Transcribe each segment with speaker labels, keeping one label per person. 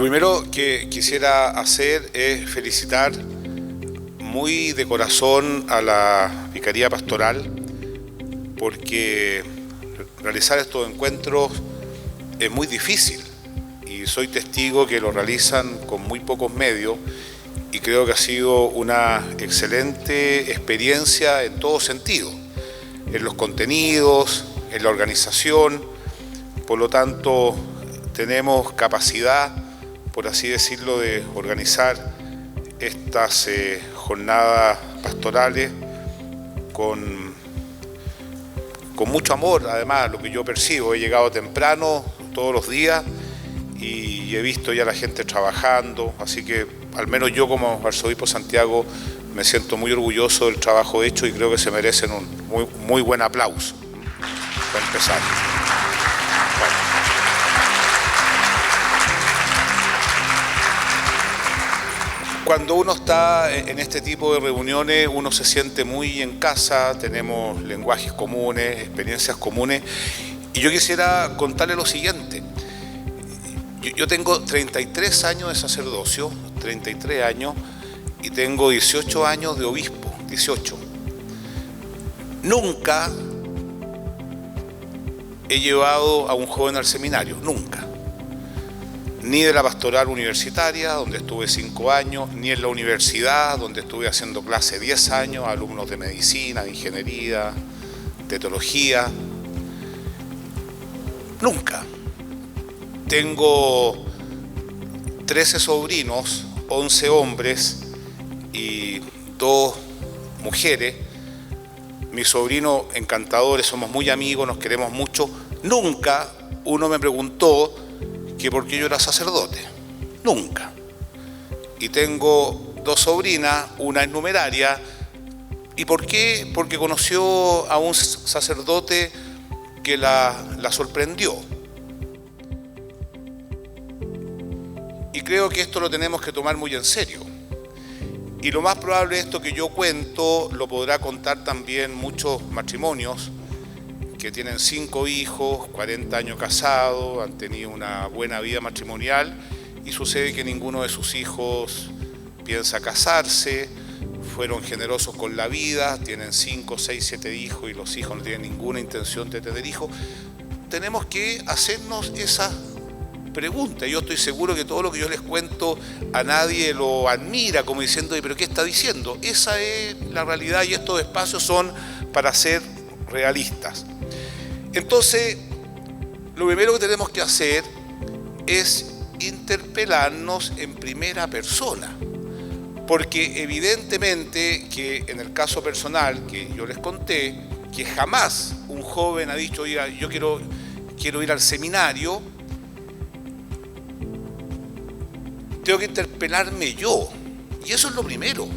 Speaker 1: Lo primero que quisiera hacer es felicitar muy de corazón a la Vicaría Pastoral, porque realizar estos encuentros es muy difícil y soy testigo que lo realizan con muy pocos medios y creo que ha sido una excelente experiencia en todo sentido, en los contenidos, en la organización. Por lo tanto, tenemos capacidad, por así decirlo, de organizar estas jornadas pastorales con mucho amor. Además, lo que yo percibo, he llegado temprano todos los días y he visto ya a la gente trabajando, así que al menos yo como arzobispo de Santiago me siento muy orgulloso del trabajo hecho y creo que se merecen un muy buen aplauso para empezar. Bueno. Cuando uno está en este tipo de reuniones, uno se siente muy en casa, tenemos lenguajes comunes, experiencias comunes, y yo quisiera contarle lo siguiente. Yo tengo 33 años de sacerdocio, 33 años, y tengo 18 años de obispo, 18. Nunca he llevado a un joven al seminario, nunca. Ni de la pastoral universitaria, donde estuve 5 años, ni en la universidad, donde estuve haciendo clase 10 años, alumnos de medicina, de ingeniería, de teología. Nunca. Tengo 13 sobrinos, 11 hombres y 2 mujeres. Mis sobrinos encantadores, somos muy amigos, nos queremos mucho. Nunca uno me preguntó que por qué yo era sacerdote. Nunca. Y tengo 2 sobrinas, una es numeraria. ¿Y por qué? Porque conoció a un sacerdote que la sorprendió. Y creo que esto lo tenemos que tomar muy en serio. Y lo más probable, esto que yo cuento lo podrá contar también muchos matrimonios que tienen 5 hijos, 40 años casados, han tenido una buena vida matrimonial y sucede que ninguno de sus hijos piensa casarse, fueron generosos con la vida, tienen 5, 6, 7 hijos y los hijos no tienen ninguna intención de tener hijos. Tenemos que hacernos esa pregunta. Yo estoy seguro que todo lo que yo les cuento a nadie lo admira, como diciendo, ¿pero qué está diciendo? Esa es la realidad y estos espacios son para ser realistas. Entonces, lo primero que tenemos que hacer es interpelarnos en primera persona, porque evidentemente que en el caso personal que yo les conté, que jamás un joven ha dicho, oiga, yo quiero ir al seminario, tengo que interpelarme yo, y eso es lo primero.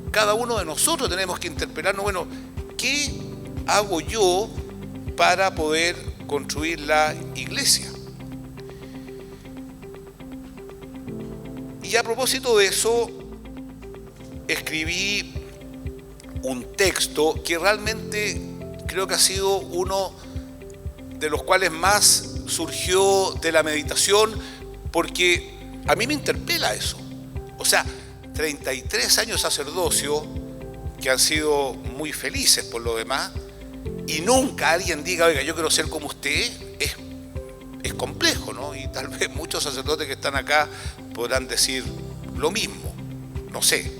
Speaker 1: Cada uno de nosotros tenemos que interpelarnos, bueno, ¿qué hago yo para poder construir la iglesia? Y a propósito de eso, escribí un texto que realmente creo que ha sido uno de los cuales más surgió de la meditación, porque a mí me interpela eso. O sea, 33 años de sacerdocio que han sido muy felices por lo demás, y nunca alguien diga, oiga, yo quiero ser como usted, es complejo, ¿no? Y tal vez muchos sacerdotes que están acá podrán decir lo mismo, no sé.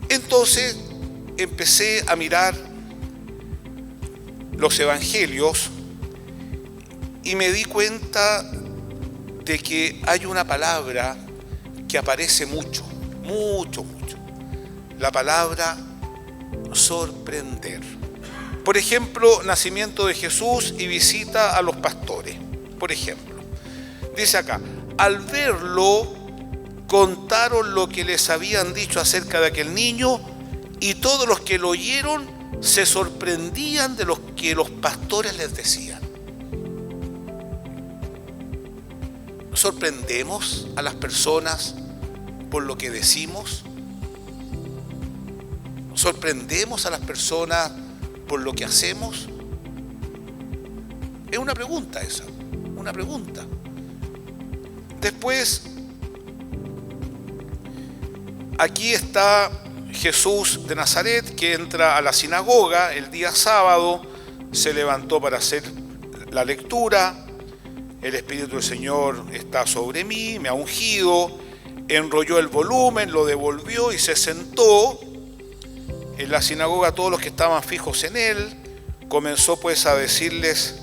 Speaker 1: Entonces empecé a mirar los evangelios y me di cuenta de que hay una palabra que aparece mucho, la palabra sorprender. Por ejemplo, nacimiento de Jesús y visita a los pastores. Por ejemplo, dice acá, al verlo, contaron lo que les habían dicho acerca de aquel niño y todos los que lo oyeron se sorprendían de lo que los pastores les decían. ¿Sorprendemos a las personas por lo que decimos? ¿Sorprendemos a las personas por lo que hacemos? Es una pregunta esa, una pregunta. Después aquí está Jesús de Nazaret, que entra a la sinagoga el día sábado, se levantó para hacer la lectura. El Espíritu del Señor está sobre mí, me ha ungido, enrolló el volumen, lo devolvió y se sentó en la sinagoga. Todos los que estaban fijos en él, comenzó pues a decirles: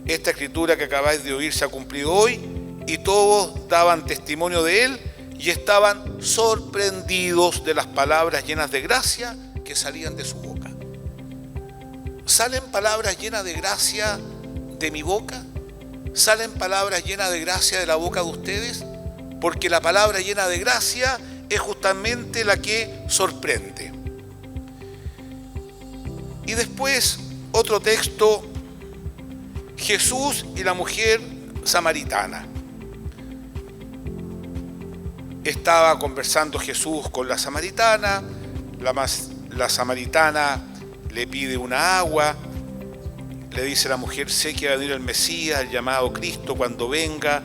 Speaker 1: esta escritura que acabáis de oír se ha cumplido hoy. Y todos daban testimonio de él y estaban sorprendidos de las palabras llenas de gracia que salían de su boca. ¿Salen palabras llenas de gracia de mi boca? ¿Salen palabras llenas de gracia de la boca de ustedes? Porque la palabra llena de gracia es justamente la que sorprende. Y después, otro texto, Jesús y la mujer samaritana. Estaba conversando Jesús con la samaritana, la samaritana le pide una agua, le dice a la mujer: sé que va a venir el Mesías, el llamado Cristo, cuando venga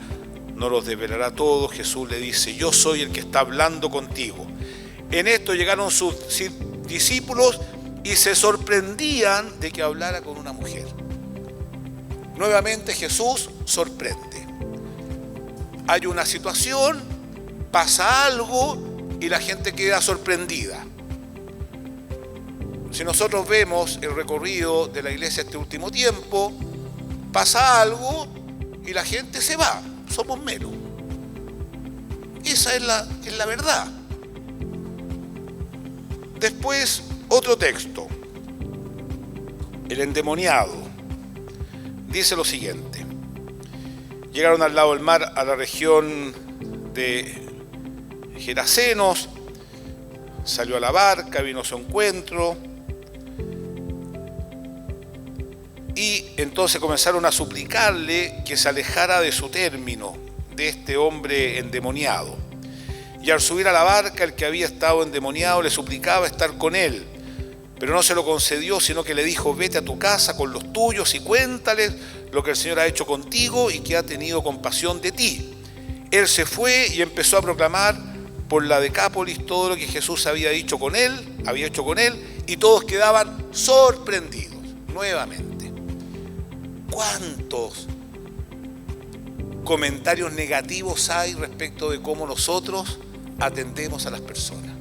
Speaker 1: nos los develará todos. Jesús le dice: yo soy el que está hablando contigo. En esto llegaron sus discípulos y se sorprendían de que hablara con una mujer. Nuevamente Jesús sorprende. Hay una situación, pasa algo y la gente queda sorprendida. Si nosotros vemos el recorrido de la iglesia este último tiempo, pasa algo y la gente se va, somos menos. Esa es la verdad. Después, otro texto, el endemoniado, dice lo siguiente: llegaron al lado del mar, a la región de Gerasenos, salió a la barca, vino a su encuentro, y entonces comenzaron a suplicarle que se alejara de su término, de este hombre endemoniado. Y al subir a la barca, el que había estado endemoniado le suplicaba estar con él, pero no se lo concedió, sino que le dijo: vete a tu casa con los tuyos y cuéntales lo que el Señor ha hecho contigo y que ha tenido compasión de ti. Él se fue y empezó a proclamar por la Decápolis todo lo que Jesús había hecho con él, y todos quedaban sorprendidos. Nuevamente, ¿cuántos comentarios negativos hay respecto de cómo nosotros atendemos a las personas?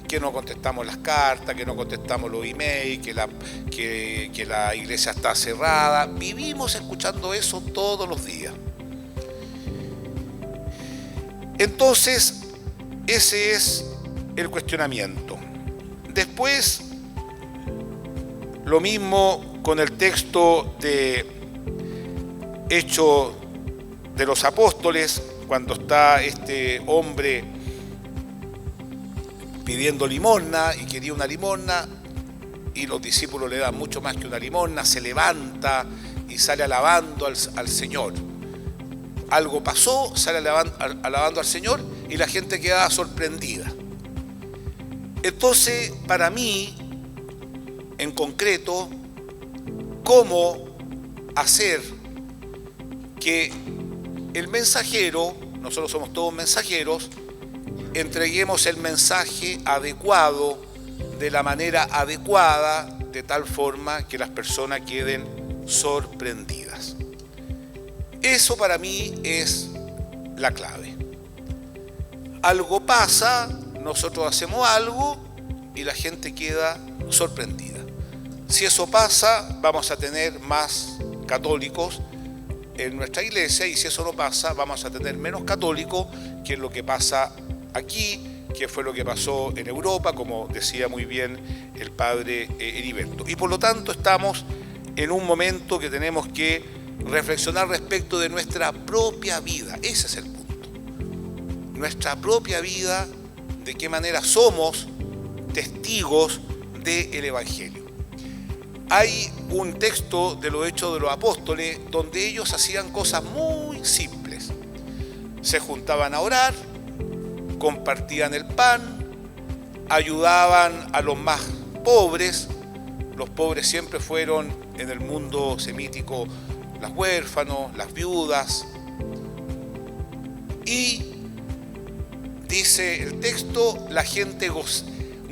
Speaker 1: Que no contestamos las cartas, que no contestamos los emails, que la iglesia está cerrada. Vivimos escuchando eso todos los días. Entonces, ese es el cuestionamiento. Después, lo mismo con el texto de Hechos de los Apóstoles, cuando está este hombre pidiendo limosna y quería una limosna, y los discípulos le dan mucho más que una limosna, se levanta y sale alabando al Señor. Algo pasó, sale alabando al Señor y la gente queda sorprendida. Entonces, para mí, en concreto, ¿cómo hacer que el mensajero, nosotros somos todos mensajeros, entreguemos el mensaje adecuado, de la manera adecuada, de tal forma que las personas queden sorprendidas? Eso para mí es la clave. Algo pasa, nosotros hacemos algo y la gente queda sorprendida. Si eso pasa, vamos a tener más católicos en nuestra iglesia, y si eso no pasa, vamos a tener menos católicos, que es lo que pasa aquí, que fue lo que pasó en Europa, como decía muy bien el padre Heriberto. Y por lo tanto estamos en un momento que tenemos que reflexionar respecto de nuestra propia vida. Ese es el punto. Nuestra propia vida, de qué manera somos testigos del Evangelio. Hay un texto de los Hechos de los Apóstoles donde ellos hacían cosas muy simples. Se juntaban a orar, compartían el pan, ayudaban a los más pobres. Los pobres siempre fueron en el mundo semítico las huérfanos, las viudas. Y dice el texto, la gente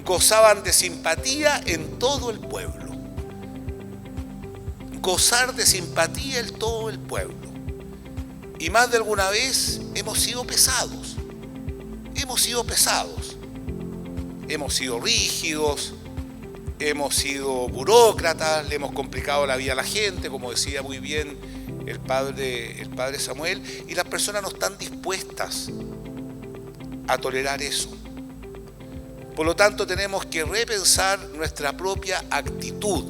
Speaker 1: gozaban de simpatía en todo el pueblo. Gozar de simpatía en todo el pueblo. Y más de alguna vez hemos sido pesados. Hemos sido pesados. Hemos sido rígidos. Hemos sido burócratas. Le hemos complicado la vida a la gente, como decía muy bien el padre Samuel. Y las personas no están dispuestas a tolerar eso. Por lo tanto, tenemos que repensar nuestra propia actitud,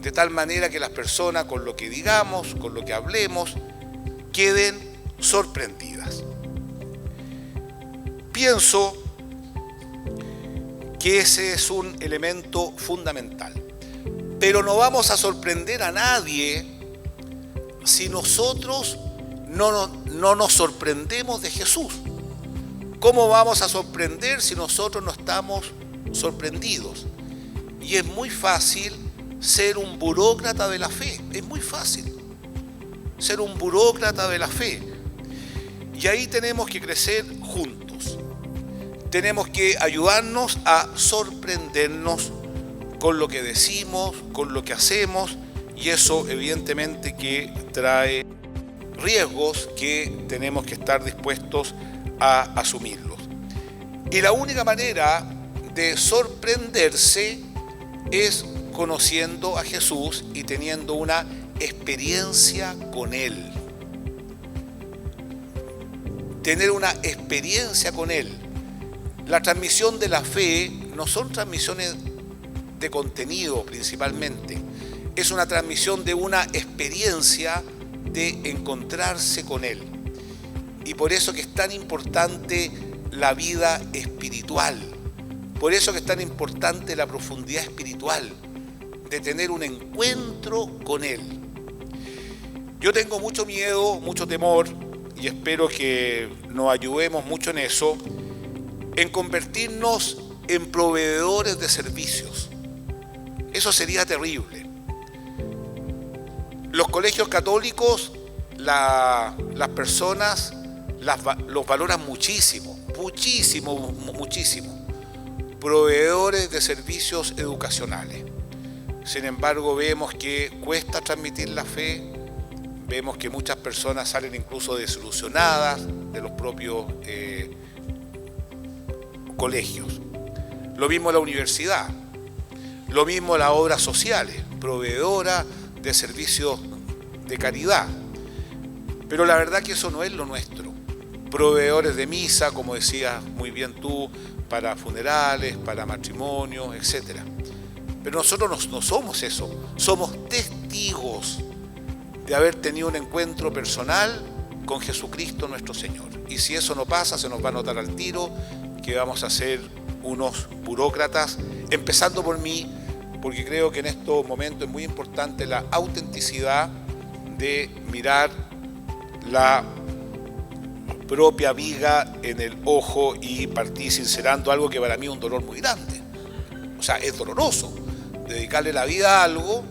Speaker 1: de tal manera que las personas, con lo que digamos, con lo que hablemos, queden sorprendidas. Pienso que ese es un elemento fundamental. Pero no vamos a sorprender a nadie si nosotros no nos sorprendemos de Jesús. ¿Cómo vamos a sorprender si nosotros no estamos sorprendidos? Y es muy fácil ser un burócrata de la fe. Es muy fácil ser un burócrata de la fe. Y ahí tenemos que crecer juntos. Tenemos que ayudarnos a sorprendernos con lo que decimos, con lo que hacemos, y eso evidentemente que trae riesgos que tenemos que estar dispuestos a asumirlos. Y la única manera de sorprenderse es conociendo a Jesús y teniendo una experiencia con Él. Tener una experiencia con Él. La transmisión de la fe no son transmisiones de contenido principalmente. Es una transmisión de una experiencia de encontrarse con Él. Y por eso que es tan importante la vida espiritual. Por eso que es tan importante la profundidad espiritual, de tener un encuentro con Él. Yo tengo mucho miedo, mucho temor, y espero que nos ayudemos mucho en eso, en convertirnos en proveedores de servicios. Eso sería terrible. Los colegios católicos, las personas los valoran muchísimo, muchísimo. Proveedores de servicios educacionales. Sin embargo, vemos que cuesta transmitir la fe, vemos que muchas personas salen incluso desilusionadas de los propios colegios. Lo mismo la universidad, lo mismo las obras sociales, proveedora de servicios de caridad. Pero la verdad que eso no es lo nuestro. Proveedores de misa, como decías muy bien tú, para funerales, para matrimonios, etc. Pero nosotros no somos eso, somos testigos de haber tenido un encuentro personal con Jesucristo nuestro Señor. Y si eso no pasa, se nos va a notar al tiro que vamos a ser unos burócratas, empezando por mí, porque creo que en estos momentos es muy importante la autenticidad de mirar la propia viga en el ojo y partir sincerando algo que para mí es un dolor muy grande. O sea, es doloroso dedicarle la vida a algo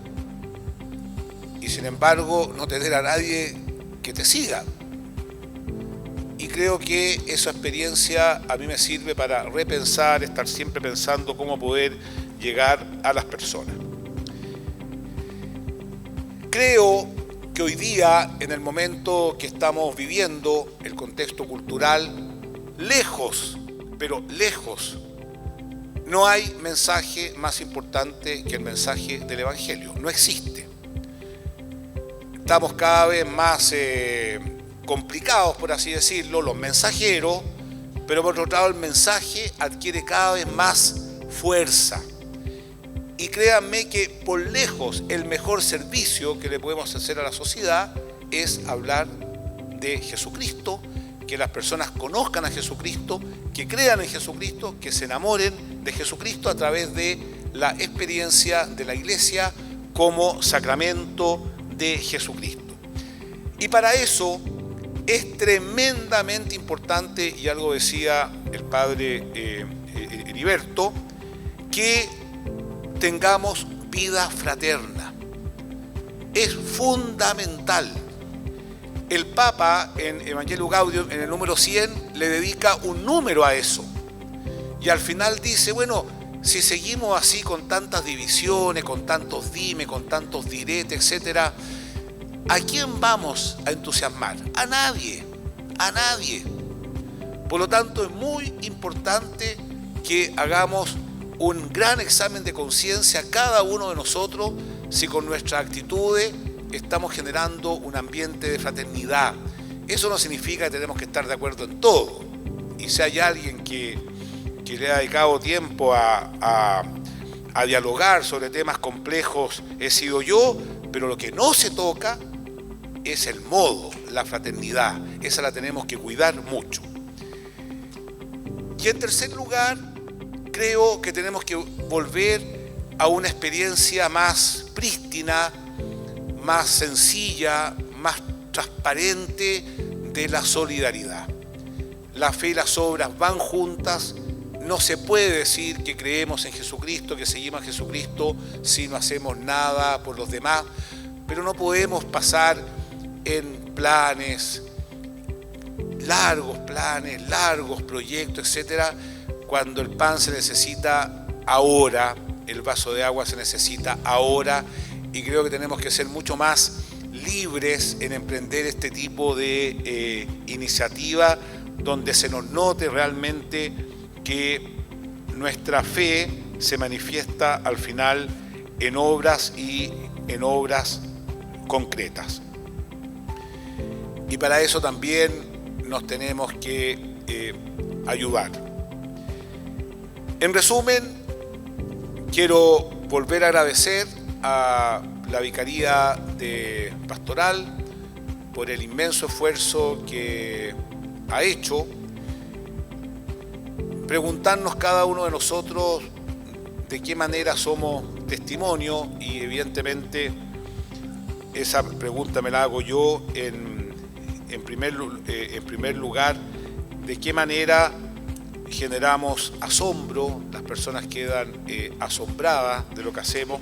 Speaker 1: y sin embargo no tener a nadie que te siga. Y creo que esa experiencia a mí me sirve para repensar, estar siempre pensando cómo poder llegar a las personas. Creo que hoy día, en el momento que estamos viviendo, el contexto cultural, lejos, pero lejos, no hay mensaje más importante que el mensaje del Evangelio. No existe. Estamos cada vez más complicados, por así decirlo, los mensajeros, pero por otro lado el mensaje adquiere cada vez más fuerza. Y créanme que por lejos el mejor servicio que le podemos hacer a la sociedad es hablar de Jesucristo, que las personas conozcan a Jesucristo, que crean en Jesucristo, que se enamoren de Jesucristo a través de la experiencia de la Iglesia como sacramento de Jesucristo. Y para eso es tremendamente importante, y algo decía el padre Heriberto, que tengamos vida fraterna. Es fundamental. El Papa en Evangelio Gaudium, en el número 100, le dedica un número a eso. Y al final dice, bueno, si seguimos así con tantas divisiones, con tantos dime, con tantos diretes, etcétera, ¿a quién vamos a entusiasmar? A nadie, a nadie. Por lo tanto, es muy importante que hagamos un gran examen de conciencia cada uno de nosotros si con nuestras actitudes estamos generando un ambiente de fraternidad. Eso no significa que tenemos que estar de acuerdo en todo. Y si hay alguien que le ha dedicado tiempo a dialogar sobre temas complejos, he sido yo, pero lo que no se toca es el modo, la fraternidad. Esa la tenemos que cuidar mucho. Y en tercer lugar, creo que tenemos que volver a una experiencia más prístina, más sencilla, más transparente de la solidaridad. La fe y las obras van juntas. No se puede decir que creemos en Jesucristo, que seguimos a Jesucristo si no hacemos nada por los demás, pero no podemos pasar en planes, largos proyectos, etcétera, cuando el pan se necesita ahora, el vaso de agua se necesita ahora, y creo que tenemos que ser mucho más libres en emprender este tipo de iniciativa donde se nos note realmente que nuestra fe se manifiesta al final en obras y en obras concretas. Y para eso también nos tenemos que ayudar. En resumen, quiero volver a agradecer a la Vicaría de Pastoral por el inmenso esfuerzo que ha hecho, preguntarnos cada uno de nosotros de qué manera somos testimonio, y evidentemente esa pregunta me la hago yo en primer lugar, de qué manera generamos asombro, las personas quedan asombradas de lo que hacemos,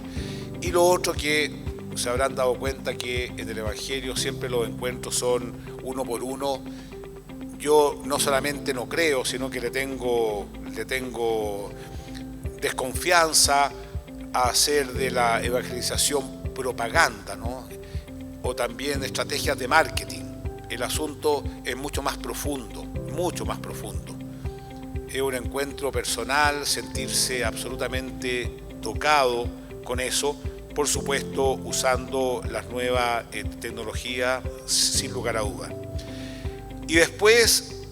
Speaker 1: y lo otro que se habrán dado cuenta que en el Evangelio siempre los encuentros son uno por uno. Yo no solamente no creo, sino que le tengo desconfianza a hacer de la evangelización propaganda, ¿no? O también estrategias de marketing. El asunto es mucho más profundo, mucho más profundo. Es un encuentro personal, sentirse absolutamente tocado con eso, por supuesto usando las nuevas tecnologías sin lugar a dudas. Y después,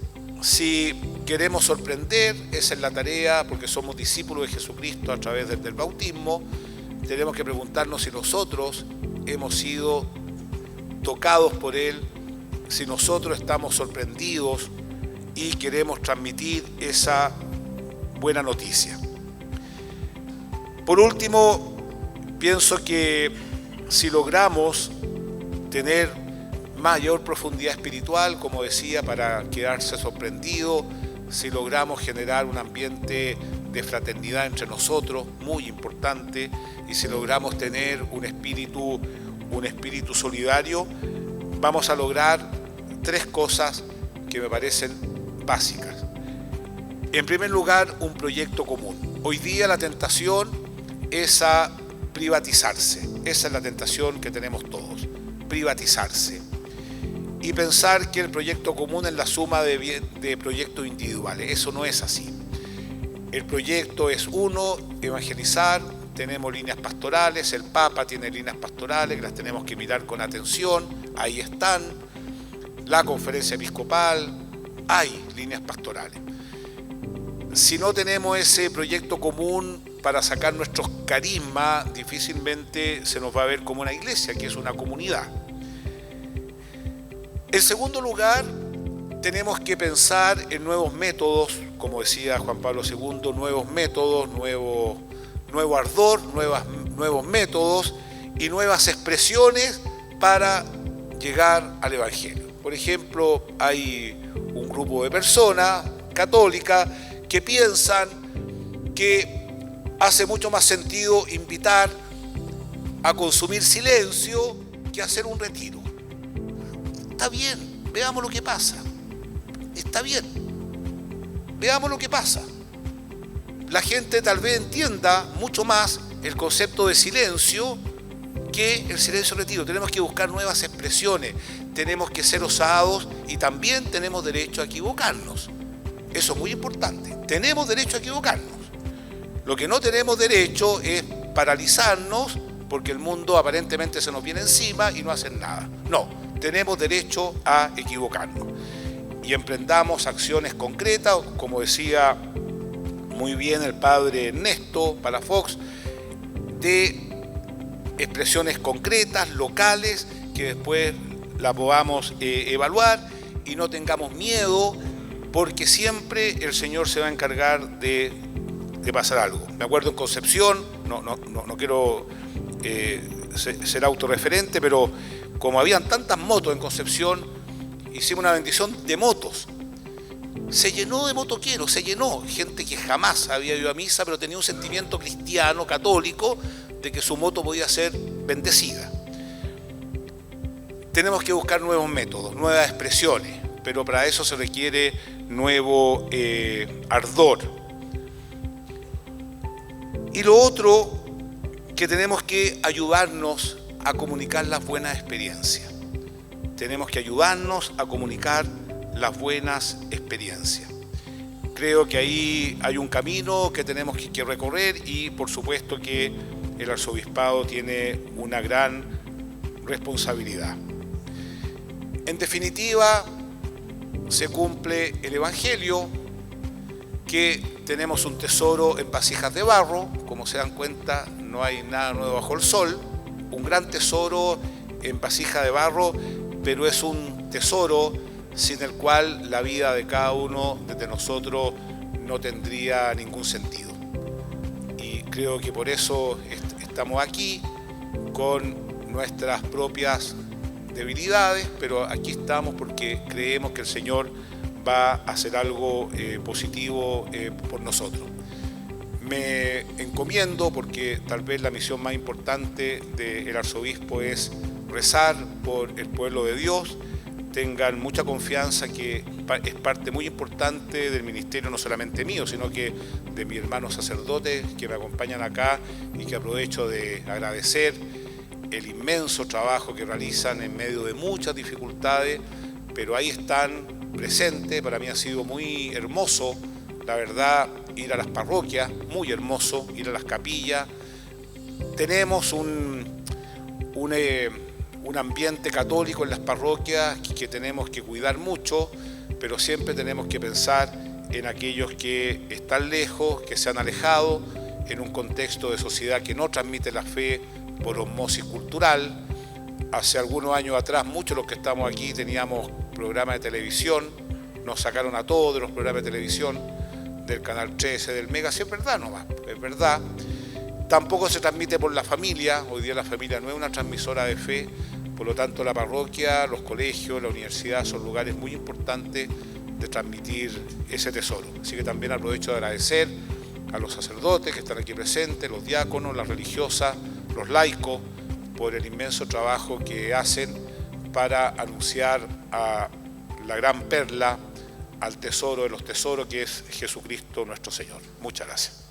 Speaker 1: si queremos sorprender, esa es la tarea, porque somos discípulos de Jesucristo a través del bautismo, tenemos que preguntarnos si nosotros hemos sido tocados por Él, si nosotros estamos sorprendidos y queremos transmitir esa buena noticia. Por último, pienso que si logramos tener mayor profundidad espiritual, como decía, para quedarse sorprendido, si logramos generar un ambiente de fraternidad entre nosotros, muy importante, y si logramos tener un espíritu solidario, vamos a lograr tres cosas que me parecen básicas. En primer lugar, un proyecto común. Hoy día la tentación es a privatizarse. Esa es la tentación que tenemos todos, privatizarse. Y pensar que el proyecto común es la suma de proyectos individuales. Eso no es así. El proyecto es uno, evangelizar. Tenemos líneas pastorales, el Papa tiene líneas pastorales que las tenemos que mirar con atención. Ahí están. La conferencia episcopal, hay líneas pastorales. Si no tenemos ese proyecto común para sacar nuestros carismas, difícilmente se nos va a ver como una iglesia, que es una comunidad. En segundo lugar, tenemos que pensar en nuevos métodos, como decía Juan Pablo II, nuevos métodos, nuevo ardor, nuevos métodos y nuevas expresiones para llegar al Evangelio. Por ejemplo, hay un grupo de personas católicas que piensan que hace mucho más sentido invitar a consumir silencio que hacer un retiro. Está bien, veamos lo que pasa. Está bien, veamos lo que pasa. La gente tal vez entienda mucho más el concepto de silencio que el silencio retiro. Tenemos que buscar nuevas expresiones, tenemos que ser osados y también tenemos derecho a equivocarnos. Eso es muy importante, tenemos derecho a equivocarnos. Lo que no tenemos derecho es paralizarnos porque el mundo aparentemente se nos viene encima y no hacen nada. No, tenemos derecho a equivocarnos. Y emprendamos acciones concretas, como decía muy bien el padre Ernesto Palafox, de expresiones concretas, locales, que después la podamos evaluar y no tengamos miedo, porque siempre el Señor se va a encargar de pasar algo. Me acuerdo en Concepción, no quiero ser autorreferente, pero como habían tantas motos en Concepción, hicimos una bendición de motos. Se llenó de motoqueros, se llenó. Gente que jamás había ido a misa, pero tenía un sentimiento cristiano, católico, de que su moto podía ser bendecida. Tenemos que buscar nuevos métodos, nuevas expresiones, pero para eso se requiere nuevo ardor. Y lo otro, que tenemos que ayudarnos a comunicar las buenas experiencias. Tenemos que ayudarnos a comunicar las buenas experiencias. Creo que ahí hay un camino que tenemos que recorrer y por supuesto que el arzobispado tiene una gran responsabilidad. En definitiva, se cumple el Evangelio, que tenemos un tesoro en vasijas de barro. Como se dan cuenta, no hay nada nuevo bajo el sol. Un gran tesoro en vasija de barro, pero es un tesoro sin el cual la vida de cada uno de nosotros no tendría ningún sentido. Y creo que por eso estamos aquí, con nuestras propias debilidades, pero aquí estamos porque creemos que el Señor va a hacer algo positivo por nosotros. Me encomiendo, porque tal vez la misión más importante del arzobispo es rezar por el pueblo de Dios. Tengan mucha confianza que es parte muy importante del ministerio, no solamente mío, sino que de mis hermanos sacerdotes que me acompañan acá, y que aprovecho de agradecer el inmenso trabajo que realizan en medio de muchas dificultades, pero ahí están presentes. Para mí ha sido muy hermoso, la verdad, ir a las parroquias, muy hermoso ir a las capillas. Tenemos un ambiente católico en las parroquias que tenemos que cuidar mucho, pero siempre tenemos que pensar en aquellos que están lejos, que se han alejado, en un contexto de sociedad que no transmite la fe por osmosis cultural. Hace algunos años atrás, muchos de los que estamos aquí teníamos programas de televisión, nos sacaron a todos de los programas de televisión, del Canal 13, del Mega. Sí, es verdad nomás, es verdad. Tampoco se transmite por la familia. Hoy día la familia no es una transmisora de fe, por lo tanto la parroquia, los colegios, la universidad son lugares muy importantes de transmitir ese tesoro. Así que también aprovecho de agradecer a los sacerdotes que están aquí presentes, los diáconos, las religiosas, los laicos, por el inmenso trabajo que hacen para anunciar a la gran perla, al tesoro de los tesoros, que es Jesucristo nuestro Señor. Muchas gracias.